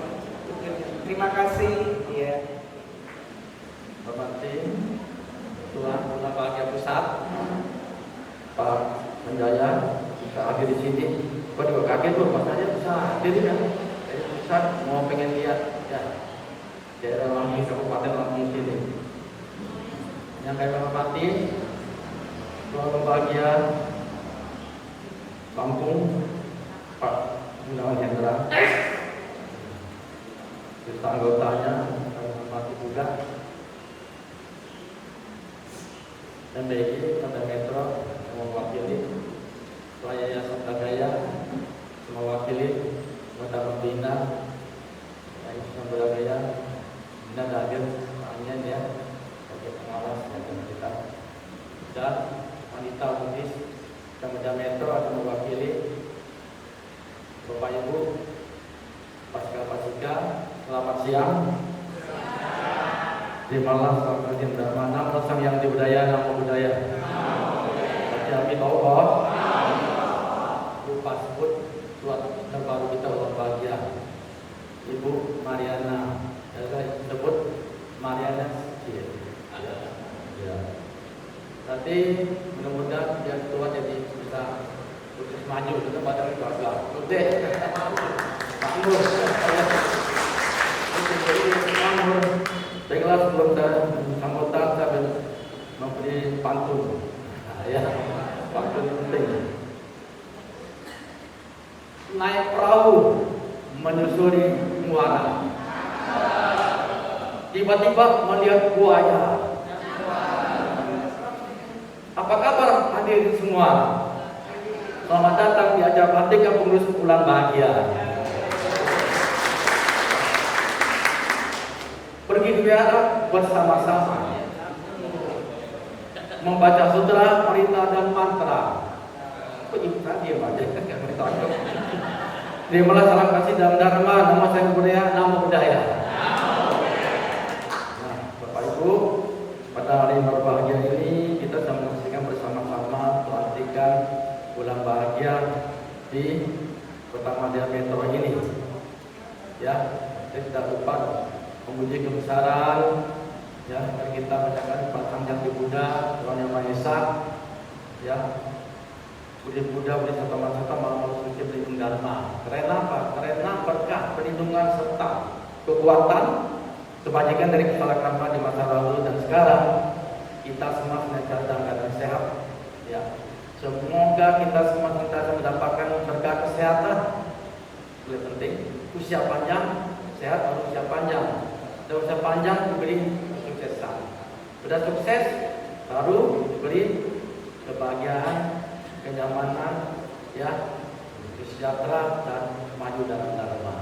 Terima kasih ya. Bapak Tim, Tuan Bulan Bahagia Pusat, Pak Menjaya, kita hadir di sini. Kok juga kaget tuh, Mas Aja bisa hadir kan? Dari pusat mau pengen lihat ya daerah Lampung, Kabupaten Lampung sini. Yang kayak Bapak Tim, Tuan Bahagia Lampung, Pak Gunawan Hendra, serta anggotanya, Mati juga, dan BG, Kota Metro, mewakili Yayasan Tagaya, mewakili Kota Pembina, Yayasan Budaya, dan hadir hanya ya sebagai pengawas dan kita, dan wanita Unis Kota Metro akan mewakili Bapak Ibu Pasika, selamat siang. Terimalah selamat siang. Nama sang yang budaya, nama budaya. Kami Allah. Lupa sebut suatu terbaru kita ulang bahagia. Ibu Mariana, sebut Mariana. Ya. Nanti mudah-mudahan yang tua jadi bisa terus maju kita pada keluarga. Oke. Makmur. Makmur. Baiklah sebelum saya sambutan saya memberi pantun. Ya, pantun penting. Naik perahu menyusuri muara. Tiba-tiba melihat buaya. Apa kabar hadirin semua? Selamat datang di acara pelantikan pengurus Bulan Bahagia. pergi ke wihara bersama-sama, membaca sutra, parita dan mantra. Kok ibu tadi ya Pak? Terimalah salam kasih dalam dharma, nama saya budaya, nama budaya. Nah, Bapak Ibu, pada hari berbahagia ini kita sedang menyaksikan bersama-sama pelantikan bulan bahagia di Kota Madya Metro ini. Ya, kita tidak lupa memuji kebesaran, ya, dan kita bacakan Batang Jati Buddha, Tuhan Yang Maha Esa, ya, Budi Buddha, Budi Satama Maha Suci, Budi Dharma. Karena apa? Karena berkah, perlindungan serta kekuatan kebajikan dari kesalahan karma di masa lalu dan sekarang, kita semua senantiasa dalam keadaan sehat. Ya, semoga kita semua senantiasa mendapatkan berkah kesehatan. Lebih penting, usia panjang, sehat baru usia panjang. Dan usia panjang diberi kesuksesan. Sudah sukses, baru diberi kebahagiaan, kenyamanan, ya, sejahtera dan maju dalam dharma.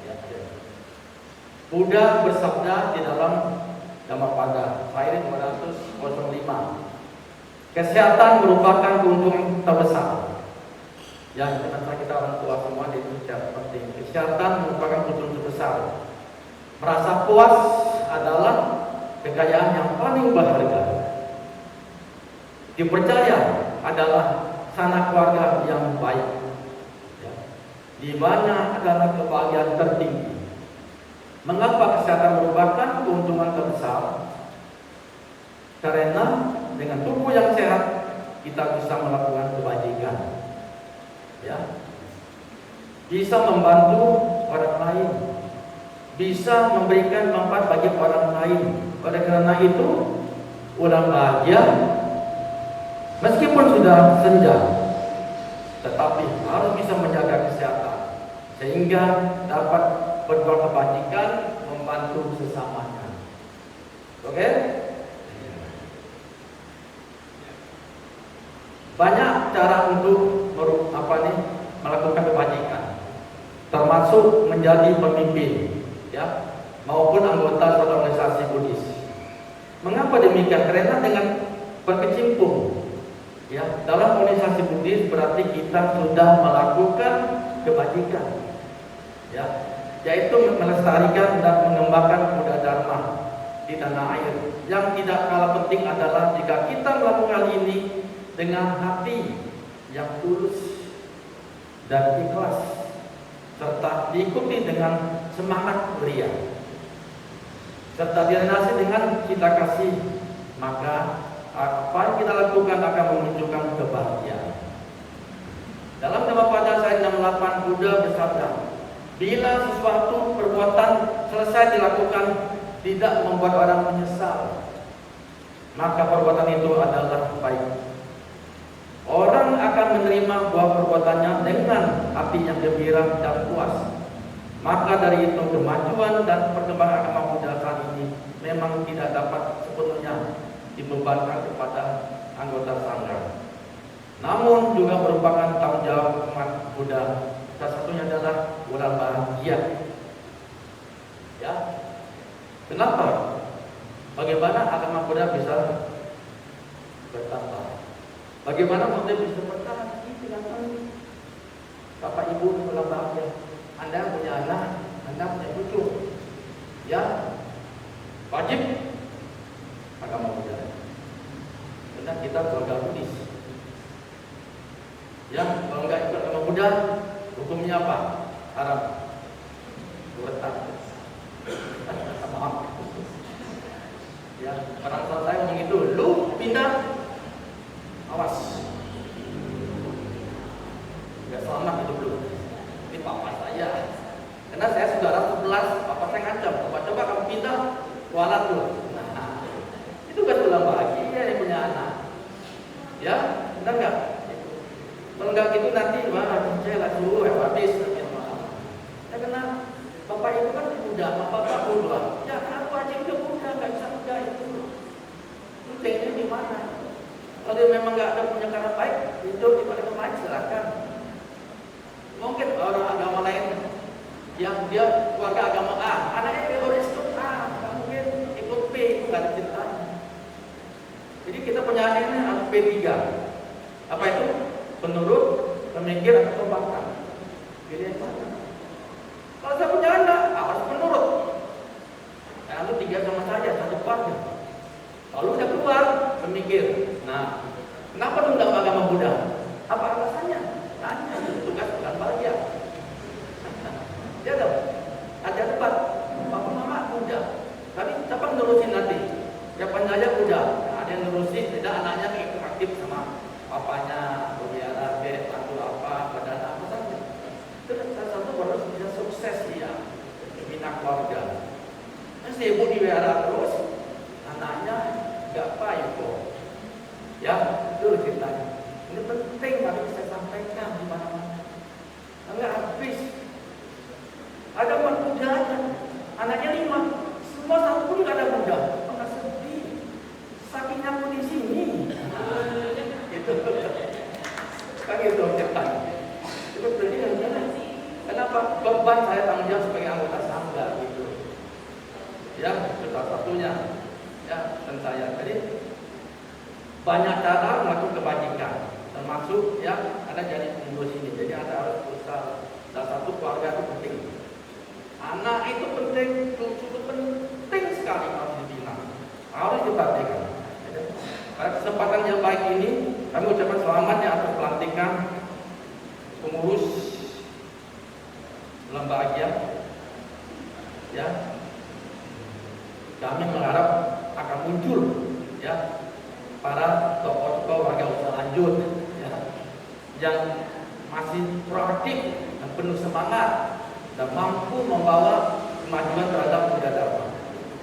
Ya. Buddha bersabda di dalam Dhammapada Sairi 205, kesehatan merupakan keuntungan terbesar. Ya, kenapa kita orang tua semua di Indonesia penting. Kesehatan merupakan keuntungan terbesar. Merasa puas adalah kekayaan yang paling berharga. Dipercaya adalah sanak keluarga yang baik. Ya. Di mana adalah kebahagiaan tertinggi. Mengapa kesehatan merupakan keuntungan terbesar? Karena dengan tubuh yang sehat kita bisa melakukan kebajikan, ya, bisa membantu orang lain, bisa memberikan manfaat bagi orang lain. Oleh karena itu, orang bahagia meskipun sudah senja, tetapi harus bisa menjaga kesehatan sehingga dapat berbuat kebajikan, membantu sesamanya. Oke? Banyak cara untuk melakukan kebajikan, termasuk menjadi pemimpin, ya, maupun anggota suatu organisasi Buddhis. Mengapa demikian? Karena dengan berkecimpung, ya, dalam organisasi Buddhis berarti kita sudah melakukan kebajikan, ya, yaitu melestarikan dan mengembangkan budaya Dharma di tanah air. Yang tidak kalah penting adalah jika kita melakukan ini dengan hati yang tulus dan ikhlas, serta diikuti dengan semangat mulia, serta dilandasi dengan cita kasih, maka apa yang kita lakukan akan menunjukkan kebahagiaan. Dalam Dhammapada Sairi 68, Buddha bersabda, bila sesuatu perbuatan selesai dilakukan tidak membuat orang menyesal, maka perbuatan itu adalah baik. Orang akan menerima buah perbuatannya dengan hati yang gembira dan puas. Maka dari itu kemajuan dan perkembangan agama Buddha saat ini memang tidak dapat sepenuhnya dibebankan kepada anggota sangga, namun juga merupakan tanggung jawab umat Buddha. Salah satunya adalah bulan bahagia. Ya, kenapa? Bagaimana agama Buddha bisa bertambah? Bagaimana Buddha bisa bertahan? Ini dengan Bapak Ibu di bulan bahagia. Anda punya anak, Anda punya cucu, ya, wajib agama Buddha. Karena kita keluarga Buddhis. Ya, kalau nggak ikut agama Buddha, hukumnya apa? Haram. Murtad. Maaf. Ya, orang tua saya ngomong itu, lu pindah, awas. Nggak selamat hidup lu. Ini papa saya. Karena saya saudara 11, papa saya ngancam, coba kamu pindah, kualat lu. Nah, itu kan bulan bahagia yang punya anak. Ya, benar nggak? Kalau nggak gitu nanti saya lah dulu habis. Ya karena bapak itu kan muda, bapak muda. Ya kenapa aja udah muda, nggak bisa muda itu. Itu cengnya di mana? Kalau dia memang nggak ada punya cara baik, itu daripada kemarin silakan. Mungkin orang agama lain yang dia keluarga agama A, anaknya teroris itu A, nggak mungkin. P3. Apa itu? Penurut, pemikir, atau pembangkang. Pilih yang mana? Kalau saya punya anak, harus penurut. Lalu 3 sama saja, 1 partnya. Lalu udah keluar, pemikir. Nah, kenapa lu nggak agama Buddha? Apa alasannya? Tanya, itu tugas bukan bahagia. Ya dong, ada debat. Papa mama Buddha. Tapi siapa nerusin nanti? Siapa aja Buddha? Nah, ada yang nerusin, tidak anaknya aktif sama papanya, berbiara, lalu apa, badan apa saja. Itu salah satu harus bisa sukses dia, bina keluarga. Nah, si ibu dibiara terus, anaknya nggak payah kok. Ya, itu ceritanya. Ini penting tapi saya sampaikan di mana-mana. Enggak habis. Ada umat Buddha aja, anaknya 5, semua satu pun nggak ada Buddha. Enggak sedih. Saking aku di sini. Itu kan itu ceritanya. Itu berarti kan kenapa beban saya tanggung jawab sebagai anggota sangga gitu. Ya, salah satunya ya dan saya. Jadi banyak cara melakukan kebajikan, termasuk ya ada jadi pengurus ini. Jadi ada harus berusaha. Salah satu keluarga itu penting. Anak itu penting, cukup penting sekali harus dibina, harus diperhatikan. Pada kesempatan yang baik ini, kami ucapkan selamat ya atas pelantikan pengurus lembaga. Ya, kami mengharap akan muncul ya para tokoh-tokoh warga usaha lanjut ya, yang masih proaktif dan penuh semangat dan mampu membawa kemajuan terhadap Buddha Dharma.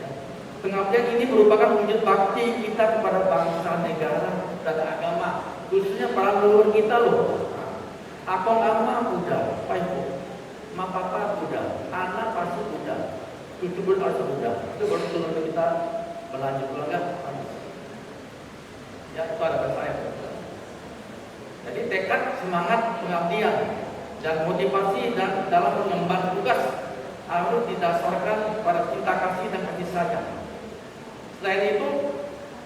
Ya. Pengabdian ini merupakan wujud bakti kita kepada bangsa, negara, dan agama, khususnya para leluhur kita loh. Akong ama Buddha, Pak Ibu, Ma Papa Buddha, anak pasti Buddha, cucu pasti Buddha. Itu baru turun kita berlanjut enggak? Ya, itu harapan saya. Jadi tekad, semangat pengabdian dan motivasi dan dalam mengemban tugas harus didasarkan pada cinta kasih dan kasih sayang. Selain itu,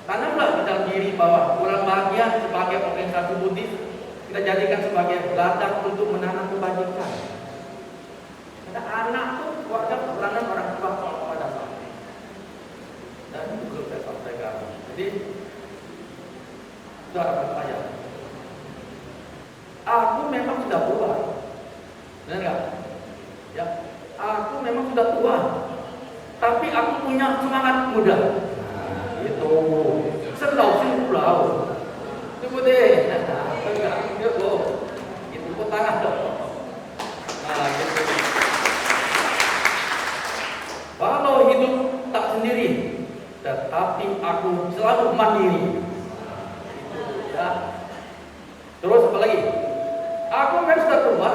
tanamlah di dalam diri bahwa orang bahagia sebagai organisasi Buddhis kita jadikan sebagai ladang untuk menanam kebajikan. Ada anak tuh keluarga peranan orang tua pada saat ini. Dan itu belum saya sampaikan. Jadi itu harapan saya. Aku memang sudah tua. Benar nggak? Ya, aku memang sudah tua, tapi aku punya semangat muda. Nah, itu selau pulau. Coba deh, enggak, itu pun tangan dong. Nah, gitu. Walau hidup tak sendiri, tetapi aku selalu mandiri. Ya. Terus apa lagi? Aku memang sudah tua,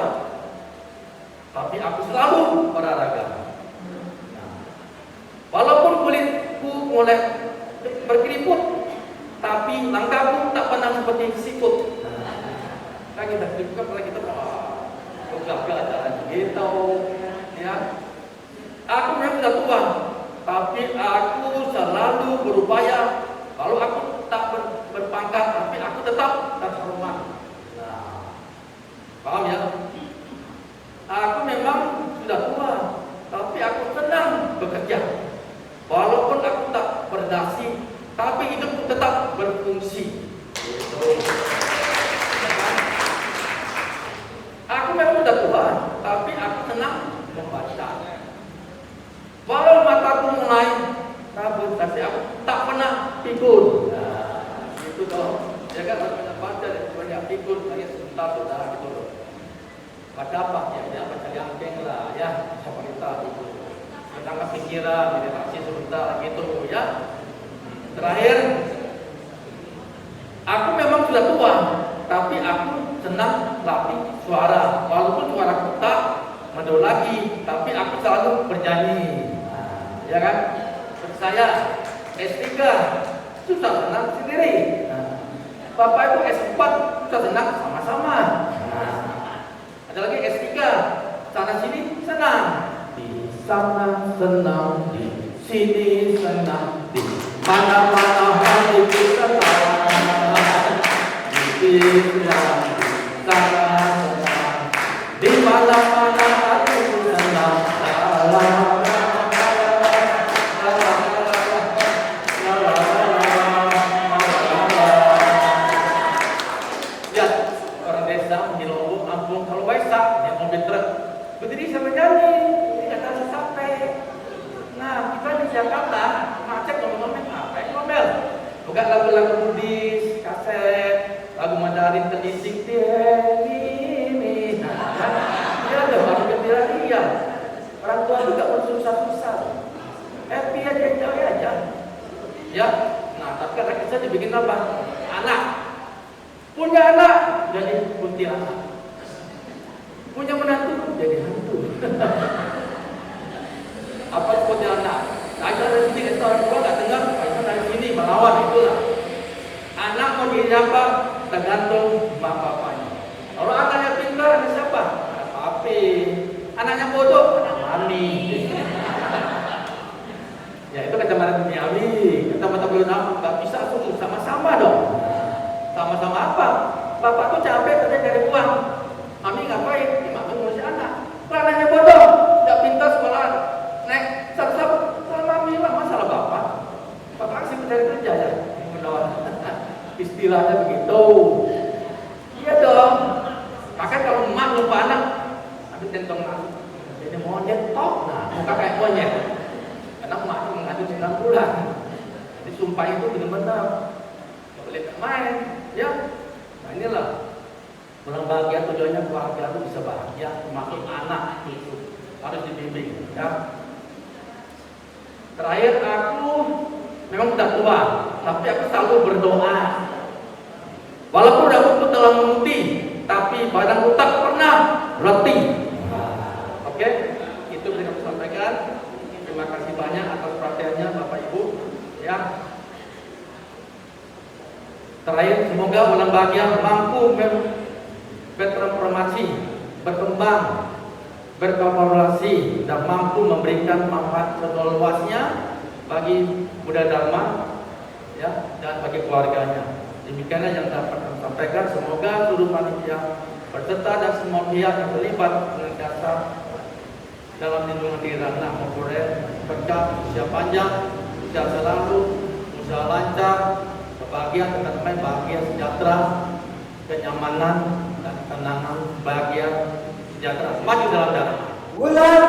tapi aku selalu berolahraga. Nah, walaupun kulitku mulai berkeriput, tapi langkahku tak pernah seperti sikut. Nah, kita keriput kalau kita gagah jalan gitu, ya. Aku memang sudah tua, tapi aku selalu berupaya. Kalau aku tak berpangkat, tapi aku tetap terhormat. Nah, paham ya? Aku memang sudah tua, tapi aku senang bekerja. Walaupun aku tak berdasi, tapi hidupku tetap berfungsi. Gitu. Aku memang sudah tua, tapi aku senang membaca. Walau mataku mulai kabur, tapi aku tak pernah pikun. Nah, itu toh. Ya kan harus banyak baca dan banyak pikun, lagi sebentar sudah gitu loh. Baca apa? Ya baca yang lah, ya seperti itu. Menangkap pikiran, meditasi sebentar gitu ya. Terakhir, aku memang sudah tua, tapi aku senang latih suara. Walaupun suaraku tak merdu lagi, tapi aku selalu bernyanyi. Nah, ya kan? Seperti saya S3 susah senang sendiri. Nah, Bapak Ibu S4 susah senang sama-sama. Nah, ada lagi S3 sana sini senang. Di sana senang, di sini senang, di mana-mana hatiku senang. lah, macet ngomel-ngomel apa yang ngomel? Bukan lagu-lagu Buddhis, kaset, lagu Mandarin terlisik ini. Dia ada orang gembira iya. Orang tua juga bersusah-susah. Happy aja, enjoy aja. Ya, nah tapi anak kita dibikin apa? Anak. Punya anak jadi kuntilanak. Punya menantu jadi hantu. Apa kuntilanak? Ajar rezeki itu orang tua nggak dengar, itu dari sini melawan itulah. Anak mau jadi apa? Tergantung mak bapaknya. Kalau anaknya pintar, ada siapa? Ada papi. Anaknya bodoh, anak mami. Ya itu kacamata duniawi. Kacamata ulama nggak bisa tuh sama-sama dong. Sama-sama apa? Bapak tuh capek kerja cari uang. Mami ngapain? Dimakan ngurusi anak. Kalau anaknya bodoh, nggak pintar sekolah, naik satu-satu. Mami lah masalah bapak. Bapak kasih mencari kerja ya, menawan. Istilahnya begitu. Iya dong. Maka kalau emak lupa anak, aduh tentang nasi. Jadi monyet tok, nah muka kayak monyet. Karena emak itu mengandung 9 bulan. Disumpah itu benar-benar. Nggak boleh main, ya. Nah inilah. Orang bahagia tujuannya keluarga itu bisa bahagia, termasuk anak itu harus dibimbing. Ya. Terakhir aku memang sudah tua, tapi aku selalu berdoa. Walaupun aku telah menguti, tapi badanku tak pernah letih. Oke, itu yang aku sampaikan. Terima kasih banyak atas perhatiannya Bapak Ibu. Ya. Terakhir, semoga orang bahagia mampu bertransformasi, berkembang, berkolaborasi dan mampu memberikan manfaat seluasnya bagi Buddha Dharma, ya, dan bagi keluarganya. Demikianlah yang dapat kami sampaikan. Semoga seluruh panitia peserta dan semua pihak yang terlibat senantiasa dalam lindungan diri dan memperoleh berkah usia panjang, usia selalu, usia lancar, kebahagiaan, ketenangan, bahagia, sejahtera, kenyamanan, dan ketenangan, bahagia, sejahtera, maju dalam dharma. Bulan